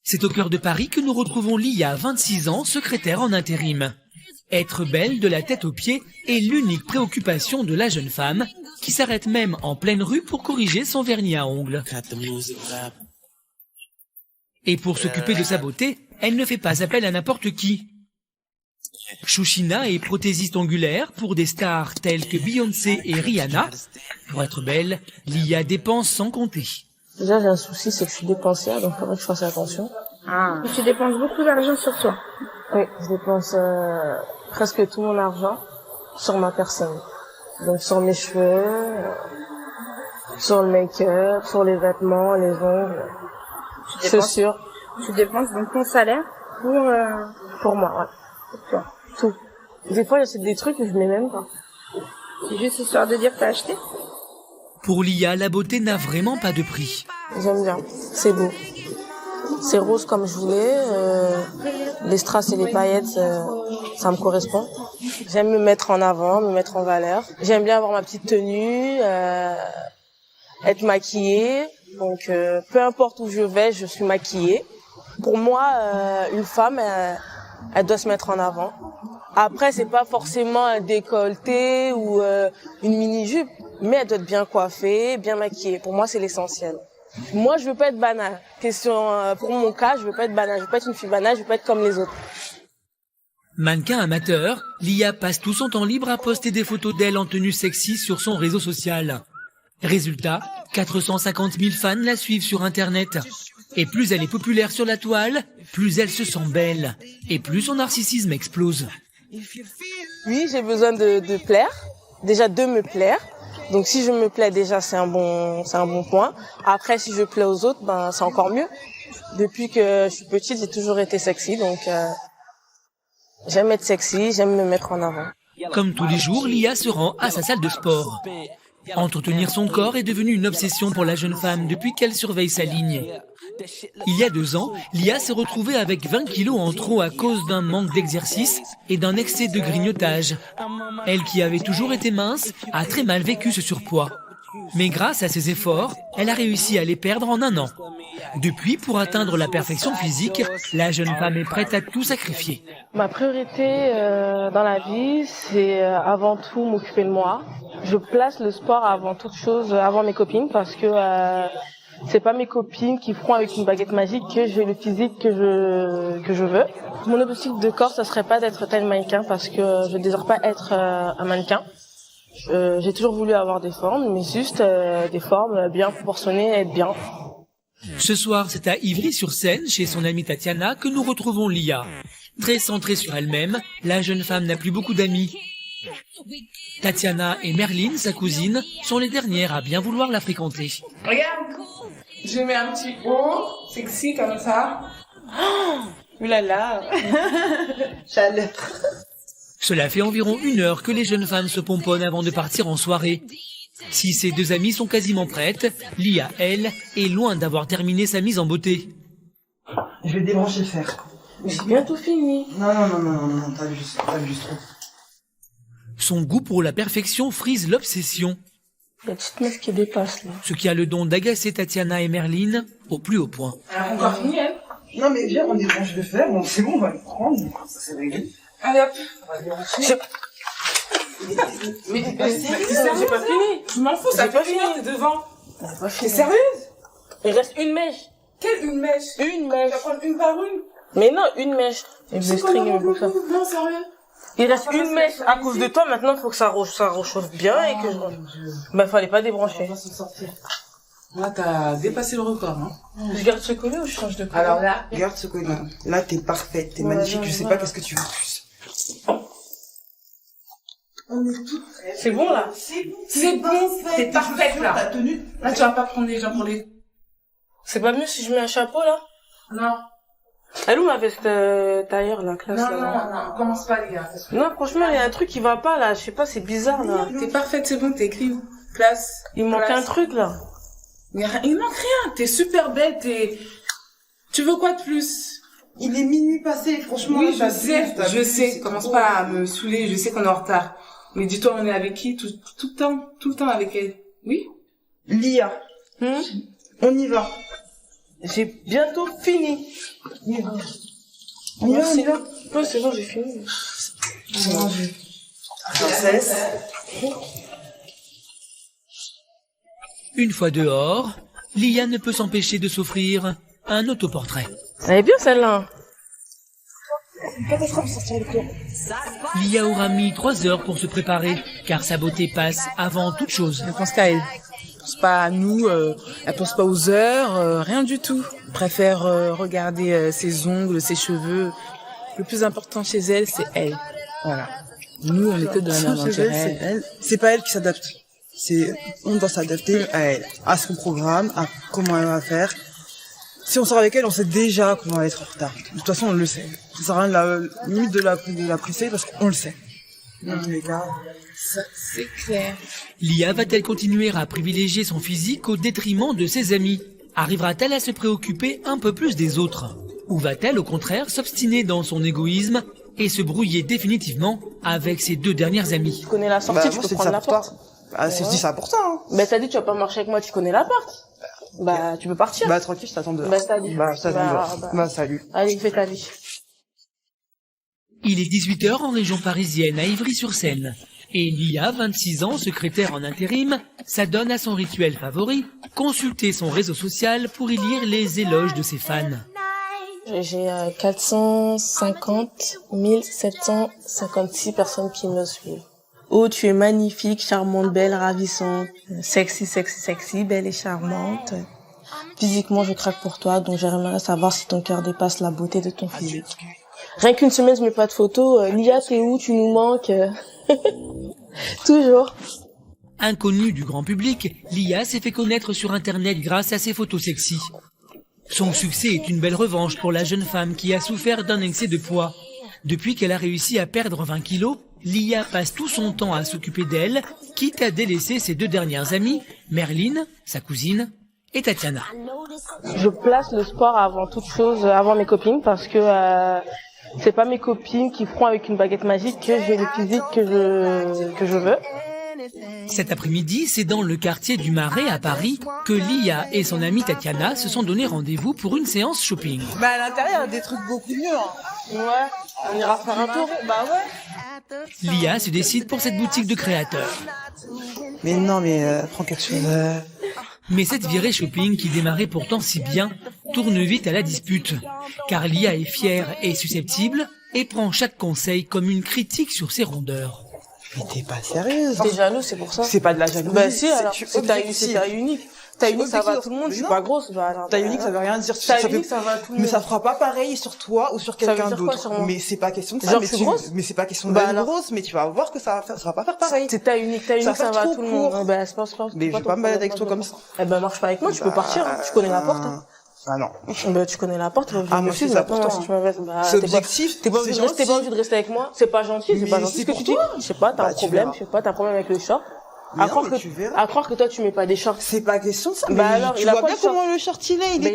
C'est au cœur de Paris que nous retrouvons Lia, 26 ans, secrétaire en intérim. Être belle de la tête aux pieds est l'unique préoccupation de la jeune femme, qui s'arrête même en pleine rue pour corriger son vernis à ongles. Et pour s'occuper de sa beauté, elle ne fait pas appel à n'importe qui. Chouchina est prothésiste ongulaire pour des stars telles que Beyoncé et Rihanna. Pour être belle, Lia dépense sans compter. Déjà, j'ai un souci, c'est que je suis dépensière, donc il faudrait que je fasse attention. Ah. Tu dépenses beaucoup d'argent sur toi? Oui, je dépense presque tout mon argent sur ma personne. Donc sur mes cheveux, sur le make-up, sur les vêtements, les ongles, chaussures. Tu dépenses donc ton salaire pour moi, ouais. Pour toi. Tout. Des fois, j'achète des trucs que je mets même pas. C'est juste histoire de dire que t'as acheté? Pour Lia, la beauté n'a vraiment pas de prix. J'aime bien, c'est beau. C'est rose comme je voulais, les strass et les paillettes, ça me correspond. J'aime me mettre en avant, me mettre en valeur. J'aime bien avoir ma petite tenue, être maquillée. Donc peu importe où je vais, je suis maquillée. Pour moi, une femme, elle doit se mettre en avant. Après, c'est pas forcément un décolleté ou une mini-jupe, mais elle doit être bien coiffée, bien maquillée. Pour moi, c'est l'essentiel. Moi, je veux pas être banale. Pour mon cas, je veux pas être banale. Je veux pas être une fille banale, je veux pas être comme les autres. Mannequin amateur, Lia passe tout son temps libre à poster des photos d'elle en tenue sexy sur son réseau social. Résultat, 450 000 fans la suivent sur Internet. Et plus elle est populaire sur la toile, plus elle se sent belle. Et plus son narcissisme explose. Oui, j'ai besoin de plaire. Déjà de me plaire. Donc si je me plais déjà, c'est un bon point. Après, si je plais aux autres, ben c'est encore mieux. Depuis que je suis petite, j'ai toujours été sexy, donc j'aime être sexy, j'aime me mettre en avant. Comme tous les jours, Lia se rend à sa salle de sport. Entretenir son corps est devenu une obsession pour la jeune femme depuis qu'elle surveille sa ligne. Il y a 2 ans, Lia s'est retrouvée avec 20 kilos en trop à cause d'un manque d'exercice et d'un excès de grignotage. Elle qui avait toujours été mince a très mal vécu ce surpoids. Mais grâce à ses efforts, elle a réussi à les perdre en 1 an. Depuis, pour atteindre la perfection physique, la jeune femme est prête à tout sacrifier. Ma priorité dans la vie, c'est avant tout m'occuper de moi. Je place le sport avant toute chose, avant mes copines, parce que c'est pas mes copines qui feront avec une baguette magique que j'ai le physique que je veux. Mon objectif de corps, ça serait pas d'être tel mannequin, parce que je désire pas être un mannequin. J'ai toujours voulu avoir des formes, mais juste des formes bien proportionnées et être bien. Ce soir, c'est à Ivry-sur-Seine, chez son amie Tatiana, que nous retrouvons Lia. Très centrée sur elle-même, la jeune femme n'a plus beaucoup d'amis. Tatiana et Merline, sa cousine, sont les dernières à bien vouloir la fréquenter. Regarde, je mets un petit haut, sexy comme ça. Oh, oulala, chaleur. Cela fait environ 1 heure que les jeunes femmes se pomponnent avant de partir en soirée. Si ces 2 amies sont quasiment prêtes, Lia, elle, est loin d'avoir terminé sa mise en beauté. Je vais débrancher le fer. Mais c'est bientôt fini. Non, t'as juste trop. Son goût pour la perfection frise l'obsession. Il y a une petite meuf qui dépasse, là. Ce qui a le don d'agacer Tatiana et Merline au plus haut point. Alors, encore fini, elle? Non, mais viens, on débranche le fer. Bon, c'est bon, on va le prendre. Ça, c'est réglé. Allez hop. On va le débrancher. Mais j'ai pas fini. Je m'en fous, ça fait fini, t'es devant. T'es sérieuse? Il reste une mèche. Quelle une mèche? Une Tu mèche. vas prendre une par une? Mais non, une mèche. Et C'est quoi, non, sérieux? Il reste une mèche à cause de toi, maintenant il faut que ça rechauffe bien et que je... Bah fallait pas débrancher. On va s'en sortir. Là, t'as dépassé le record, hein. Je garde ce collet ou je change de collet? Alors là, Regarde ce collier. Là, t'es parfaite, t'es magnifique. Je sais pas qu'est-ce que tu veux plus. On est toutes prêtes. C'est bon là? c'est bon, t'es parfaite, là. Ta tenue. Là, tu vas pas prendre les gens pour les... C'est pas mieux si je mets un chapeau là? Non. Elle où ma veste tailleur la classe là? Non, commence pas, les gars. Non, franchement, il y a un truc qui va pas là, je sais pas, c'est bizarre là. T'es parfaite, c'est bon, t'es clean. Place. Il manque place. un truc là. Il manque rien, t'es super belle, tu veux quoi de plus? Il est minuit passé, franchement. Oui, là, je sais, commence pas à me saouler, je sais qu'on est en retard. Mais dis-toi, on est avec qui tout le temps avec elle. Oui? Lia, on y va. J'ai bientôt fini. Merci. Ouais, c'est bon, j'ai fini. Princesse. Une fois dehors, Lia ne peut s'empêcher de s'offrir un autoportrait. Elle est bien celle-là. Lia aura mis 3 heures pour se préparer, car sa beauté passe avant toute chose. Elle pense qu'à elle. Elle pense pas à nous, elle pense pas aux heures, rien du tout. Elle préfère regarder ses ongles, ses cheveux. Le plus important chez elle, c'est elle. Voilà. Nous, on est que de la même C'est elle. C'est pas elle qui s'adapte. On doit s'adapter à elle, à son programme, à comment elle va faire. Si on sort avec elle, on sait déjà qu'on va être en retard. De toute façon, on le sait. Ça sert à rien limite de la presser parce qu'on le sait. Dans tous les cas. Ça, c'est clair. Lia va-t-elle continuer à privilégier son physique au détriment de ses amis? Arrivera-t-elle à se préoccuper un peu plus des autres? Ou va-t-elle au contraire s'obstiner dans son égoïsme et se brouiller définitivement avec ses 2 dernières amies? Tu connais la sortie, tu peux prendre la porte. Je dis ça pour ça, hein. Bah t'as dit tu vas pas marcher avec moi, tu connais la porte. Bah tu peux partir. Bah tranquille, je t'attends dehors. Bah t'as dit. Bah je t'attends dehors. Bah salut. Allez, fais ta vie. Il est 18h en région parisienne à Ivry-sur-Seine. Et Lia, 26 ans, secrétaire en intérim, s'adonne à son rituel favori, consulter son réseau social pour y lire les éloges de ses fans. J'ai 450 756 personnes qui me suivent. Oh, tu es magnifique, charmante, belle, ravissante, sexy, belle et charmante. Physiquement, je craque pour toi, donc j'aimerais savoir si ton cœur dépasse la beauté de ton physique. Rien qu'une semaine, je mets pas de photos. Lia, t'es où? Tu nous manques. Toujours. Inconnue du grand public, Lia s'est fait connaître sur Internet grâce à ses photos sexy. Son succès est une belle revanche pour la jeune femme qui a souffert d'un excès de poids. Depuis qu'elle a réussi à perdre 20 kilos, Lia passe tout son temps à s'occuper d'elle, quitte à délaisser ses 2 dernières amies, Merline, sa cousine, et Tatiana. Je place le sport avant toute chose, avant mes copines, parce que c'est pas mes copines qui feront avec une baguette magique que j'ai le physique que je veux. Cet après-midi, c'est dans le quartier du Marais à Paris que Lia et son amie Tatiana se sont donné rendez-vous pour une séance shopping. Bah à l'intérieur, il y a des trucs beaucoup mieux. Hein. Ouais, on ira faire un tour. Bah ouais. Lia se décide pour cette boutique de créateurs. Mais non, mais prends quelque chose. Mais cette virée shopping qui démarrait pourtant si bien tourne vite à la dispute, car Lia est fière et susceptible et prend chaque conseil comme une critique sur ses rondeurs. Mais t'es pas sérieuse. T'es jaloux, c'est pour ça. C'est pas de la jalousie. Bah si, alors, c'est c'est ta unique. Ta unique, ça va à tout le monde, je suis pas grosse. Bah, alors, ta unique, ça veut rien dire. Ta unique, ça va à tout le monde. Mais ça fera pas pareil sur toi ou sur quelqu'un d'autre. Mais c'est pas question de ça. Genre, je suis grosse. Mais c'est pas question de Bah, d'être grosse, mais tu vas voir que ça va pas faire pareil. C'est ta unique, ça va à tout le monde. Bah, c'est pas. Mais je vais pas me balader avec toi comme ça. Eh ben, marche pas avec moi, tu peux partir, tu connais la porte. Ah non. Bah, tu connais la porte, ah, moi aussi, c'est important. C'est objectif. T'es pas obligé de rester avec moi. C'est pas gentil, c'est pas gentil ce que tu dis. Je sais pas, t'as un problème, t'as un problème avec le short. À croire que toi tu mets pas des shorts. C'est pas question de ça. Bah alors, tu vois bien comment le short il est, il est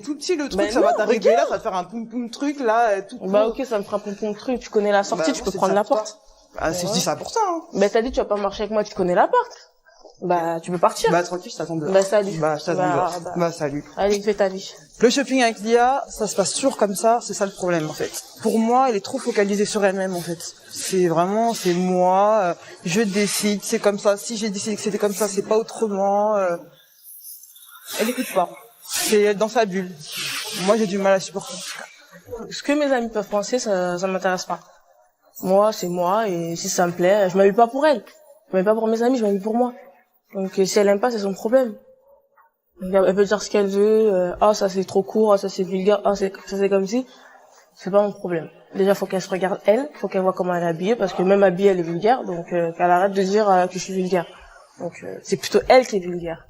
tout petit, le truc, ça va t'arriver là, ça va te faire un poum poum truc là, tout. Bah ok, ça me fera un poum poum truc, tu connais la sortie, tu peux prendre la porte. Ah, je dis ça pour ça, hein. Bah t'as dit tu vas pas marcher avec moi, tu connais la porte. Bah tu peux partir. Bah tranquille, je t'attends dehors. Bah salut. Bah je t'attends dehors. Bah salut. Allez, fais ta vie. Le shopping avec Lia, ça se passe toujours comme ça, c'est ça le problème en fait. Pour moi, elle est trop focalisée sur elle-même en fait. C'est moi, je décide, c'est comme ça. Si j'ai décidé que c'était comme ça, c'est pas autrement. Elle écoute pas. C'est dans sa bulle. Moi, j'ai du mal à supporter. Ce que mes amis peuvent penser, ça m'intéresse pas. Moi, c'est moi et si ça me plaît, je m'habille pas pour elle. Je m'habille pas pour mes amis, je m'habille pour moi. Donc si elle aime pas, c'est son problème. Elle peut dire ce qu'elle veut, ça c'est trop court, ça c'est vulgaire, ça c'est comme si. C'est pas mon problème. Déjà faut qu'elle se regarde elle, faut qu'elle voit comment elle est habillée, parce que même habillée elle est vulgaire, donc qu'elle arrête de dire que je suis vulgaire. Donc c'est plutôt elle qui est vulgaire.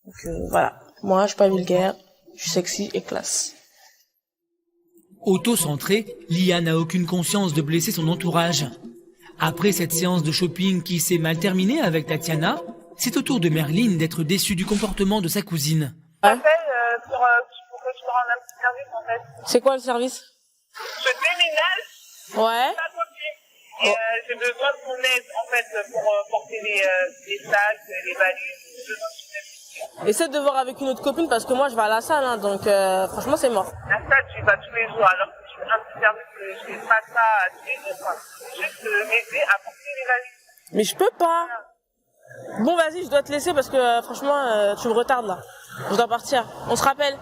Donc voilà, moi je suis pas vulgaire, je suis sexy et classe. Auto-centrée, Lia n'a aucune conscience de blesser son entourage. Après cette séance de shopping qui s'est mal terminée avec Tatiana, c'est au tour de Merline d'être déçue du comportement de sa cousine. Appelle pour que je te rende un petit service en fait. C'est quoi le service? Je déménage. Ouais. Et j'ai besoin de ton aide en fait pour porter les sacs, les valises. Essaie de voir avec une autre copine parce que moi je vais à la salle, hein, donc franchement c'est mort. La salle, tu vas tous les jours, alors que tu fais un petit service que je fais pas ça tous les jours, quoi. Juste m'aider à porter les valises. Mais je peux pas. Bon vas-y, je dois te laisser parce que franchement tu me retardes là. Je dois partir. On se rappelle.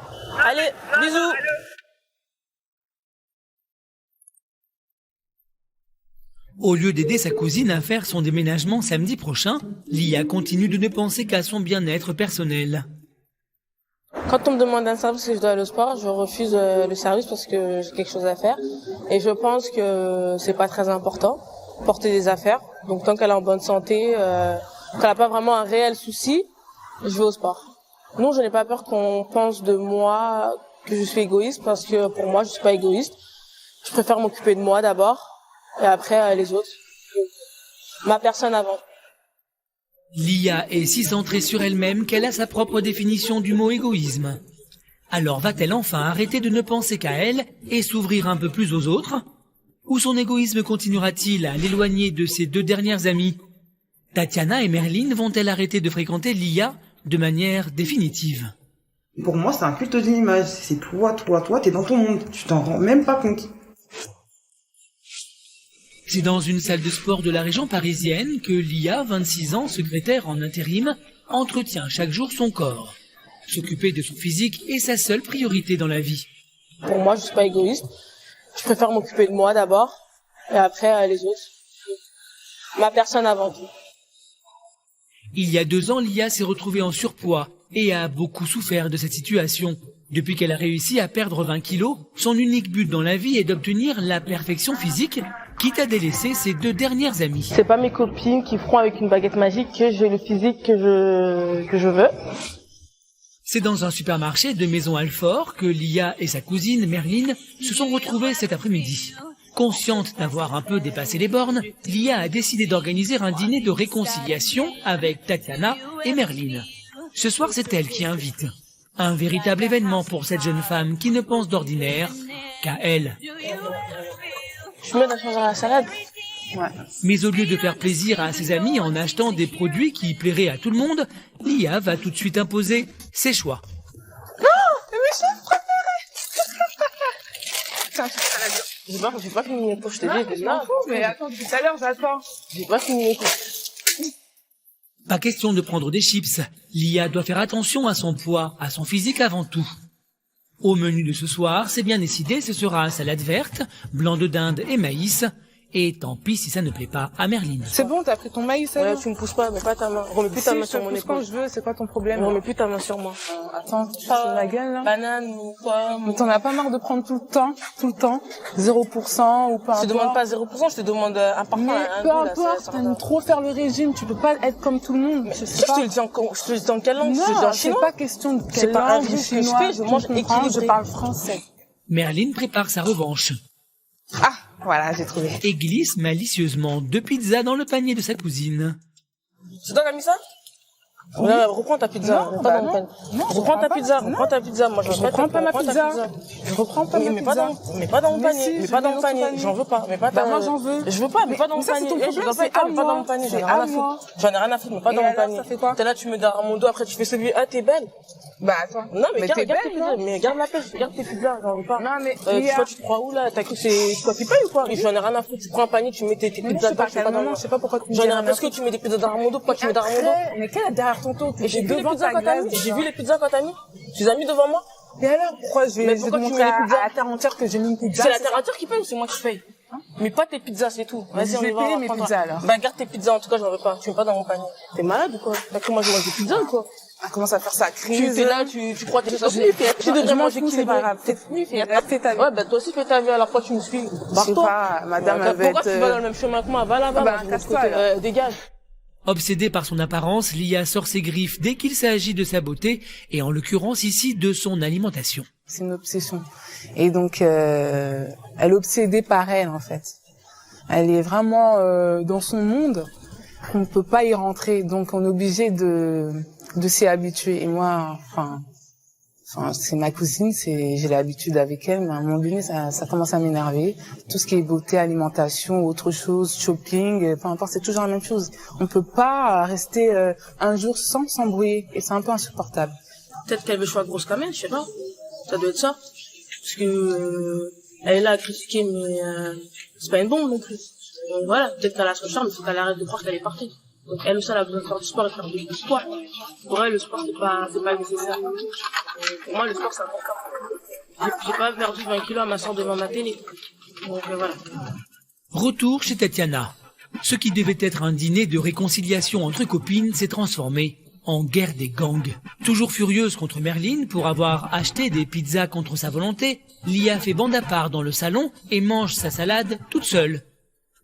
Allez, bisous. Au lieu d'aider sa cousine à faire son déménagement samedi prochain, Lia continue de ne penser qu'à son bien-être personnel. Quand on me demande un service et je dois aller au sport, je refuse le service parce que j'ai quelque chose à faire. Et je pense que c'est pas très important, porter des affaires. Donc tant qu'elle est en bonne santé, qu'elle n'a pas vraiment un réel souci, je vais au sport. Non, je n'ai pas peur qu'on pense de moi que je suis égoïste parce que pour moi, je suis pas égoïste. Je préfère m'occuper de moi d'abord et après les autres. Ma personne avant. Lia est si centrée sur elle-même qu'elle a sa propre définition du mot égoïsme. Alors va-t-elle enfin arrêter de ne penser qu'à elle et s'ouvrir un peu plus aux autres? Ou son égoïsme continuera-t-il à l'éloigner de ses deux dernières amies? Tatiana et Merline vont-elles arrêter de fréquenter Lia de manière définitive? Pour moi, c'est un culte de l'image. C'est toi, t'es dans ton monde. Tu t'en rends même pas compte. C'est dans une salle de sport de la région parisienne que Lia, 26 ans, secrétaire en intérim, entretient chaque jour son corps. S'occuper de son physique est sa seule priorité dans la vie. Pour moi, je suis pas égoïste. Je préfère m'occuper de moi d'abord et après les autres. Ma personne avant tout. Il y a 2 ans, Lia s'est retrouvée en surpoids et a beaucoup souffert de cette situation. Depuis qu'elle a réussi à perdre 20 kilos, son unique but dans la vie est d'obtenir la perfection physique, quitte à délaisser ses 2 dernières amies. C'est pas mes copines qui feront avec une baguette magique que j'ai le physique que je veux. C'est dans un supermarché de Maison Alfort que Lia et sa cousine Merline se sont retrouvées cet après-midi. Consciente d'avoir un peu dépassé les bornes, Lia a décidé d'organiser un dîner de réconciliation avec Tatiana et Merline. Ce soir, c'est elle qui invite. Un véritable événement pour cette jeune femme qui ne pense d'ordinaire qu'à elle. Je mets la chose dans la salade. Ouais. Mais au lieu de faire plaisir à ses amis en achetant des produits qui plairaient à tout le monde, Lia va tout de suite imposer ses choix. J'ai pas fini mes courses, je t'ai dit. Non, mais attends, tout à l'heure, j'attends. j'ai pas fini mes courses. Pas question de prendre des chips. Lia doit faire attention à son poids, à son physique avant tout. Au menu de ce soir, c'est bien décidé, ce sera salade verte, blanc de dinde et maïs. Et tant pis si ça ne plaît pas à Merline. C'est bon, t'as pris ton maïs, Ouais, tu me pousses pas, mais pas ta main. Remets plus ta main sur mon épaule. quand je veux, c'est quoi ton problème? Remets plus ta main sur moi. Attends, tu fais la gueule, là? Banane ou pomme. Mais t'en as pas marre de prendre tout le temps, 0% ou pas? Je te demande pas 0%, je te demande un parfum. Mais peu importe, t'aimes trop faire le régime, tu peux pas être comme tout le monde. Je sais Je pas. te le dis je te le dis en quelle langue? Je te le dis en Non, c'est chinois. pas question de C'est quelle pas un langue, régime que je chinois, fais, je mange équilibré. je parle français. Merline prépare sa revanche Ah, voilà, j'ai trouvé. et glisse malicieusement 2 pizzas dans le panier de sa cousine. C'est toi qui as mis ça? Non, reprends ta pizza. Non, Pas bah dans non. le panier. Non, je Reprends ta reprends pizza, pas. reprends ta pizza. Moi, Je reprends pas ma reprends ta pizza. Je reprends pas ma Mais pas pizza. dans mon Mais panier. si, Mais je pas mets dans mon dans ton panier. panier. J'en veux pas. Mais pas Bah, ta- moi, j'en veux. Je veux pas, mais pas dans mon ça, c'est panier. ton Eh, je problème, dois pas c'est être là, à mais pas moi. dans mon panier. J'en ai C'est rien à à moi. foutre. J'en ai rien à foutre, mais pas Et dans mon alors, panier. ça fait quoi? T'es là, tu me derrière mon dos, après tu fais celui, ah, t'es belle. Bah, attends. Non, mais Mais garde t'es tes belle, pizzas. non? Mais garde la pêche, garde tes pizzas, j'en veux pas. Non, mais, Toi, tu te crois où, là? T'as cru que c'est quoi qui paye ou quoi? J'en ai rien à foutre. Tu prends un panier, tu mets tes mais non, pizzas je sais pas, dedans, c'est pas dans non, je sais pas pourquoi tu me J'en dis ai rien rien. à Est-ce que tu mets des pizzas derrière mon dos? Pourquoi tu mets derrière mon dos? Après, mais quelle est derrière ton dos? Et j'ai vu les devant pizzas ta quand t'as glace, mis. J'ai déjà. vu les pizzas quand t'as mis. Tu les as mis devant moi? Et alors, pourquoi je Mais vais te pourquoi tu montrer mets les pizzas à la terre entière que j'ai mis une pizza? C'est la terre entière qui paye ou c'est moi qui paye? Mais pas tes pizzas, c'est tout. Vas-y, Je on vais y va. payer on va mes prendre pizzas, un- alors. Bah, garde tes pizzas, en tout cas, j'en veux pas. Tu mets pas dans mon panier. T'es malade ou quoi? T'as cru, moi, je mange des pizzas ou quoi? Elle commence à faire sa Tu crise. es là, tu crois que t'es ça. Tu Je devrais m'en manger fous, c'est équilibré. pas grave. Fais ta vie. Ouais, bah, toi aussi, fais ta vie, alors pourquoi tu me suis? Je sais Barre-toi. pas, madame, Ouais, elle va pourquoi tu vas dans être... le même chemin que moi? Va là-bas, Ah bah, moi, je vais de l'autre casse-toi, côté. alors. Dégage. Obsédée par son apparence, Lia sort ses griffes dès qu'il s'agit de sa beauté, et en l'occurrence ici de son alimentation. C'est une obsession. Et donc, elle est obsédée par elle, en fait. Elle est vraiment dans son monde. On ne peut pas y rentrer. Donc, on est obligé de s'y habituer. Et moi, enfin, Enfin, c'est ma cousine, j'ai l'habitude avec elle, mais à un moment donné, ça commence à m'énerver. Tout ce qui est beauté, alimentation, autre chose, shopping, peu importe, c'est toujours la même chose. On peut pas rester un jour sans s'embrouiller, et c'est un peu insupportable. Peut-être qu'elle veut que je sois grosse quand même, je sais pas. Ça doit être ça. Parce que elle est là à critiquer, mais c'est pas une bombe non plus. Donc voilà, peut-être qu'elle a son charme, il faut qu'elle arrête de croire qu'elle est parfaite. Donc elle aussi, elle a besoin de faire du sport et de faire du sport. Pour elle, le sport, c'est pas nécessaire. Pour moi, le sport, c'est important. J'ai pas perdu 20 kilos à m'asseoir devant ma télé. Donc voilà. Retour chez Tatiana. Ce qui devait être un dîner de réconciliation entre copines s'est transformé en guerre des gangs. Toujours furieuse contre Merline pour avoir acheté des pizzas contre sa volonté, Lia fait bande à part dans le salon et mange sa salade toute seule.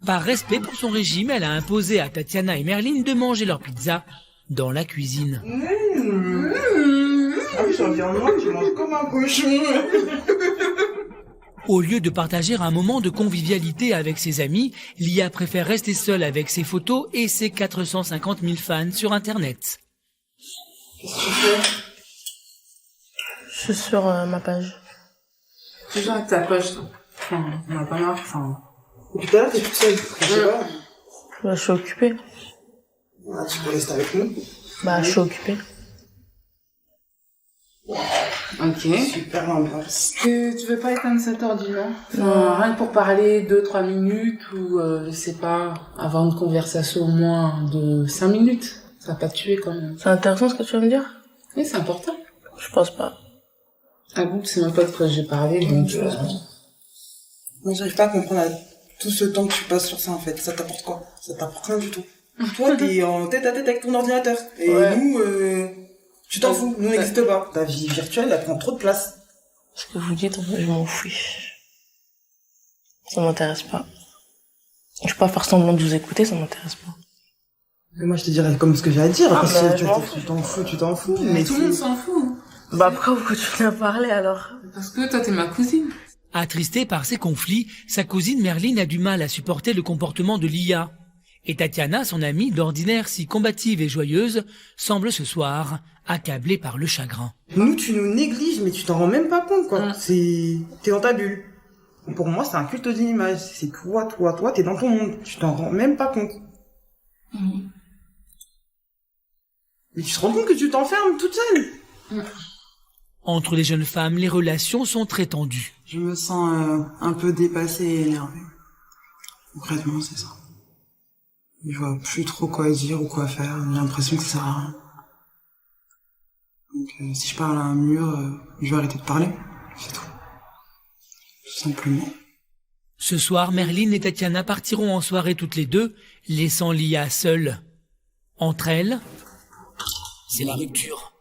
Par respect pour son régime, elle a imposé à Tatiana et Merline de manger leur pizza dans la cuisine. Ah oui, j'en viens de moi, tu manges comme un cochon. Au lieu de partager un moment de convivialité avec ses amis, Lia préfère rester seule avec ses photos et ses 450 000 fans sur Internet. Qu'est-ce que tu fais? Je suis sur ma page. Toujours avec ta page, toi. Enfin, on n'a pas marre, enfin... Et puis tout à l'heure, t'es toute seule. Je sais pas. Bah, je suis occupée. Ah, tu peux rester avec nous. Bah, je suis occupée. Ok. Super ambiance. Tu veux pas éteindre cet ordi, non? Non, rien que pour parler 2-3 minutes ou, je sais pas, avoir une conversation au moins de 5 minutes. Ça va pas te tuer quand même. C'est intéressant ce que tu vas me dire? Oui, c'est important. Je pense pas. Ah bon, c'est même pas de quoi j'ai parlé, donc... Moi, j'arrive pas à comprendre tout ce temps que tu passes sur ça, en fait. Ça t'apporte quoi? Ça t'apporte rien du tout. Toi, t'es en tête à tête avec ton ordinateur. Et ouais. nous, tu t'en fous. Nous, on n'existe pas. Ta vie virtuelle, elle prend trop de place. Ce que vous dites, en fait, je m'en fiche. Ça m'intéresse pas. Je peux pas faire semblant de vous écouter, ça m'intéresse pas. Mais moi, je te dirais comme ce que j'ai à dire. Ah, parce bah, que tu t'en fous. Mais tout le monde s'en fout. Bah, pourquoi vous continuez à parler, alors? Parce que toi, t'es ma cousine. Attristée par ces conflits, sa cousine Merline a du mal à supporter le comportement de Lia. Et Tatiana, son amie, d'ordinaire si combative et joyeuse, semble ce soir accablée par le chagrin. Nous, tu nous négliges, mais tu t'en rends même pas compte, quoi. T'es dans ta bulle. Pour moi, c'est un culte d'une image. C'est toi, t'es dans ton monde. Tu t'en rends même pas compte. Mais tu te rends compte que tu t'enfermes toute seule. Entre les jeunes femmes, les relations sont très tendues. Je me sens un peu dépassée et énervée. Concrètement, c'est ça. Je vois plus trop quoi dire ou quoi faire. J'ai l'impression que ça sert à rien. Donc, si je parle à un mur, je vais arrêter de parler. C'est tout. Tout simplement. Ce soir, Merline et Tatiana partiront en soirée toutes les deux, laissant Lia seule. Entre elles, c'est la rupture.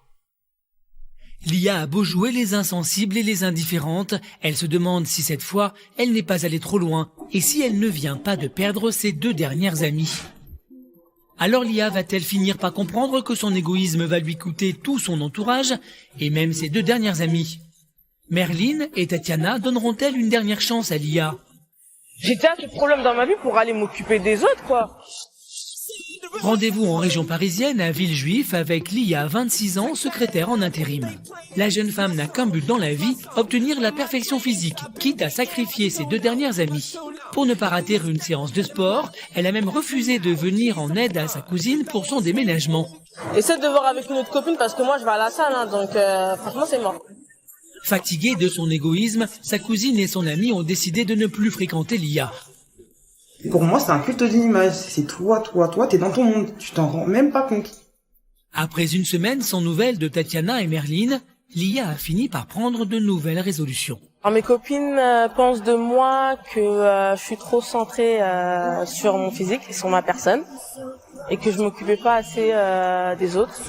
Lia a beau jouer les insensibles et les indifférentes, elle se demande si cette fois, elle n'est pas allée trop loin et si elle ne vient pas de perdre ses 2 dernières amies. Alors Lia va-t-elle finir par comprendre que son égoïsme va lui coûter tout son entourage et même ses 2 dernières amies? Merline et Tatiana donneront-elles une dernière chance à Lia? J'ai déjà ce problème dans ma vie pour aller m'occuper des autres, quoi. Rendez-vous en région parisienne à Villejuif avec Lia, 26 ans, secrétaire en intérim. La jeune femme n'a qu'un but dans la vie, obtenir la perfection physique, quitte à sacrifier ses 2 dernières amies. Pour ne pas rater une séance de sport, elle a même refusé de venir en aide à sa cousine pour son déménagement. Essaie de voir avec une autre copine parce que moi je vais à la salle, hein, donc franchement c'est mort. Fatiguée de son égoïsme, sa cousine et son amie ont décidé de ne plus fréquenter Lia. Pour moi, c'est un culte d'une image. C'est toi, t'es dans ton monde. Tu t'en rends même pas compte. Après une semaine sans nouvelles de Tatiana et Merline, Lia a fini par prendre de nouvelles résolutions. Alors, mes copines pensent de moi que je suis trop centrée sur mon physique et sur ma personne et que je m'occupais pas assez des autres.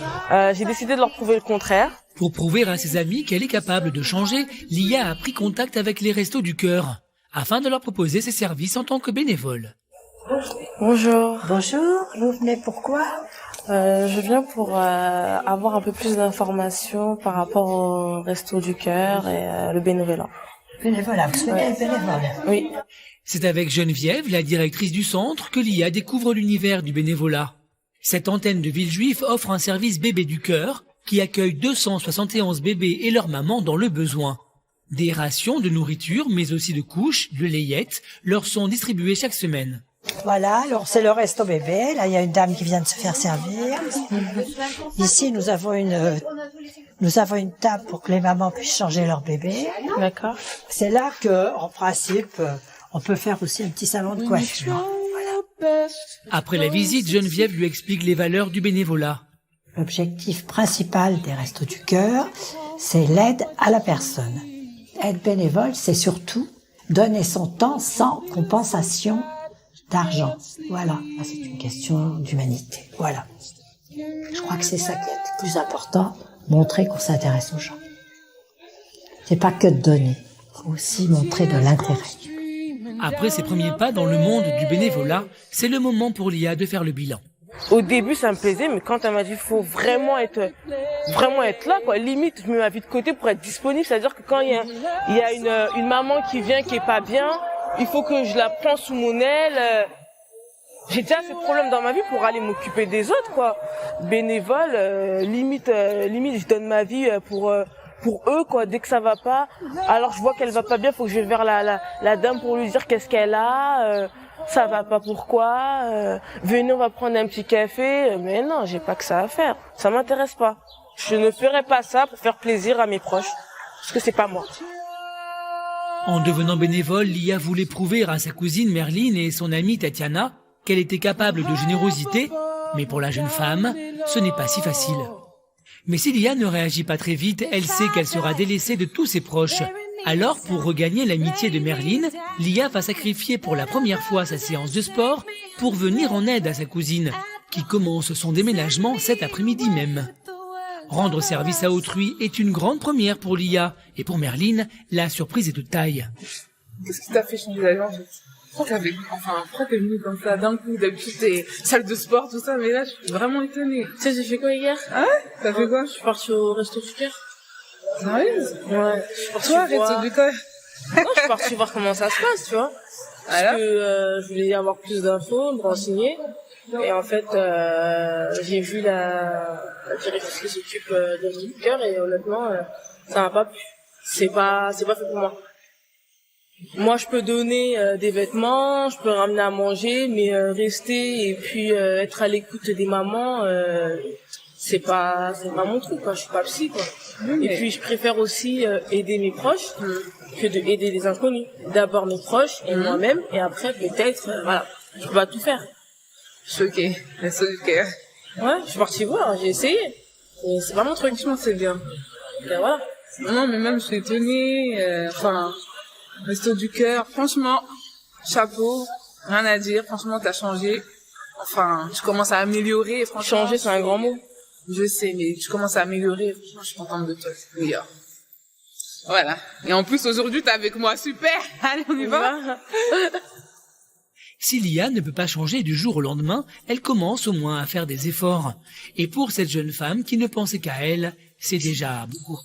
J'ai décidé de leur prouver le contraire. Pour prouver à ses amis qu'elle est capable de changer, Lia a pris contact avec les Restos du Cœur afin de leur proposer ses services en tant que bénévole. Bonjour. Bonjour, vous venez pourquoi? Je viens pour avoir un peu plus d'informations par rapport au Resto du Cœur et le bénévolat. Bénévolat, vous souhaitez être bénévole? Oui. C'est avec Geneviève, la directrice du centre, que Lia découvre l'univers du bénévolat. Cette antenne de Villejuif offre un service bébé du cœur qui accueille 271 bébés et leurs mamans dans le besoin. Des rations de nourriture, mais aussi de couches, de layettes, leur sont distribuées chaque semaine. Voilà, alors c'est le resto bébé. Là, il y a une dame qui vient de se faire servir. Ici, nous avons une table pour que les mamans puissent changer leur bébé. D'accord. C'est là que, en principe, on peut faire aussi un petit salon de coiffure. Après la visite, Geneviève lui explique les valeurs du bénévolat. L'objectif principal des Restos du Cœur, c'est l'aide à la personne. Être bénévole, c'est surtout donner son temps sans compensation d'argent. Voilà, c'est une question d'humanité. Voilà. Je crois que c'est ça qui est le plus important, montrer qu'on s'intéresse aux gens. C'est pas que de donner, faut aussi montrer de l'intérêt. Après ses premiers pas dans le monde du bénévolat, c'est le moment pour Lia de faire le bilan. Au début, ça me plaisait, mais quand elle m'a dit faut vraiment être là, quoi. Limite, je mets ma vie de côté pour être disponible. C'est-à-dire que quand il y a une maman qui vient qui est pas bien, il faut que je la prenne sous mon aile. J'ai déjà assez de problèmes dans ma vie pour aller m'occuper des autres, quoi. Bénévole, limite, je donne ma vie pour eux, quoi. Dès que ça va pas, alors je vois qu'elle va pas bien, faut que je vais vers la dame pour lui dire qu'est-ce qu'elle a. Ça va pas, pourquoi venez, on va prendre un petit café. Mais non, j'ai pas que ça à faire. Ça m'intéresse pas. Je ne ferai pas ça pour faire plaisir à mes proches, parce que c'est pas moi. En devenant bénévole, Lia voulait prouver à sa cousine Merline et son amie Tatiana qu'elle était capable de générosité, mais pour la jeune femme, ce n'est pas si facile. Mais si Lia ne réagit pas très vite, elle sait qu'elle sera délaissée de tous ses proches. Alors, pour regagner l'amitié de Merline, Lia va sacrifier pour la première fois sa séance de sport pour venir en aide à sa cousine, qui commence son déménagement cet après-midi même. Rendre service à autrui est une grande première pour Lia, et pour Merline, la surprise est de taille. Qu'est-ce qui t'a fait changer d'avis en fait? Pourquoi t'es venue comme ça d'un coup? D'habitude t'es salle de sport, tout ça, mais là je suis vraiment étonnée. Tu sais, j'ai fait quoi hier? Ah ouais? T'as fait quoi? Je suis partie au Resto du Cœur. Sérieuse? Ouais. Je suis partie Toi, Resto du Cœur? Non, je suis partie voir comment ça se passe, tu vois. Parce Alors? que je voulais avoir plus d'infos, me renseigner. Et en fait, j'ai vu la directrice qui s'occupe de Resto du Cœur et honnêtement, ça m'a pas plu. C'est pas fait pour moi. Moi, je peux donner des vêtements, je peux ramener à manger, mais rester et puis être à l'écoute des mamans, c'est pas mon truc, quoi. Je suis pas psy, quoi. Et puis, je préfère aussi aider mes proches que de aider les inconnus. D'abord mes proches et moi-même, et après peut-être, voilà, je peux pas tout faire. Choquée, Resto du Cœur. Ouais, je suis partie voir, j'ai essayé. Et c'est pas mon truc. Franchement, c'est bien. Et voilà. Non, mais même je suis étonnée. Resto du Cœur, franchement, chapeau, rien à dire. Franchement, t'as changé. Enfin, tu commences à améliorer. Franchement, Changer, c'est un grand mot. Je sais, mais tu commences à améliorer. Franchement, je suis contente de toi. C'est meilleur. Voilà. Et en plus, aujourd'hui, t'es avec moi. Super. Allez, on y va. Si Lia ne peut pas changer du jour au lendemain, elle commence au moins à faire des efforts. Et pour cette jeune femme qui ne pensait qu'à elle, c'est déjà beaucoup.